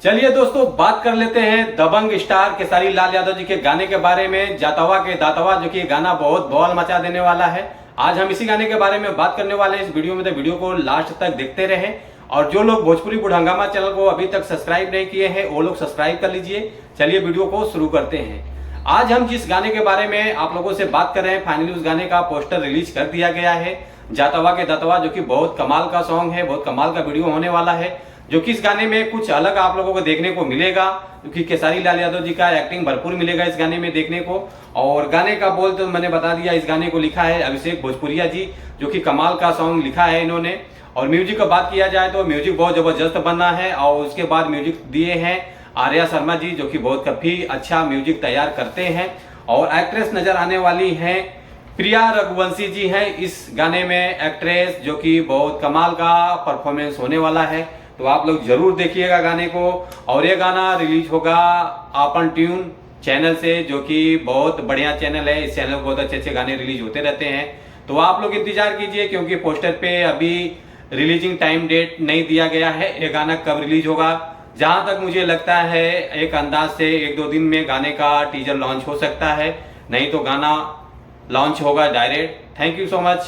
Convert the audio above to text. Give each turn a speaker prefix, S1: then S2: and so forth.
S1: चलिए दोस्तों, बात कर लेते हैं दबंग स्टार खेसारी लाल यादव जी के गाने के बारे में। जातवा के दातवा, जो कि गाना बहुत बवाल मचा देने वाला है। आज हम इसी गाने के बारे में बात करने वाले हैं इस वीडियो में, तो वीडियो को लास्ट तक देखते रहें। और जो लोग भोजपुरी बुढ़हंगामा चैनल को अभी तक सब्सक्राइब नहीं किए हैं वो लोग सब्सक्राइब कर लीजिए। चलिए वीडियो को शुरू करते हैं। आज हम जिस गाने के बारे में आप लोगों से बात कर रहे हैं, फाइनली उस गाने का पोस्टर रिलीज कर दिया गया है, जातवा के दातवा, जो कि बहुत कमाल का सॉन्ग है, बहुत कमाल का वीडियो होने वाला है। जो कि इस गाने में कुछ अलग आप लोगों को देखने को मिलेगा, क्योंकि खेसारी लाल यादव जी का एक्टिंग भरपूर मिलेगा इस गाने में देखने को। और गाने का बोल तो मैंने बता दिया, इस गाने को लिखा है अभिषेक भोजपुरिया जी, जो कि कमाल का सॉन्ग लिखा है इन्होंने। और म्यूजिक का बात किया जाए तो म्यूजिक बहुत जबरदस्त बना है। और उसके बाद म्यूजिक दिए हैं आर्या शर्मा जी, जो कि बहुत काफी अच्छा म्यूजिक तैयार करते हैं। और एक्ट्रेस नजर आने वाली हैं प्रिया रघुवंशी जी हैं इस गाने में एक्ट्रेस, जो कि बहुत कमाल का परफॉर्मेंस होने वाला है। तो आप लोग जरूर देखिएगा गाने को। और ये गाना रिलीज होगा अपन ट्यून चैनल से, जो कि बहुत बढ़िया चैनल है। इस चैनल पर बहुत अच्छे अच्छे गाने रिलीज होते रहते हैं। तो आप लोग इंतजार कीजिए, क्योंकि पोस्टर पे अभी रिलीजिंग टाइम डेट नहीं दिया गया है, ये गाना कब रिलीज होगा। जहां तक मुझे लगता है एक अंदाज से 1-2 दिन में गाने का टीजर लॉन्च हो सकता है, नहीं तो गाना लॉन्च होगा direct. Thank you so much.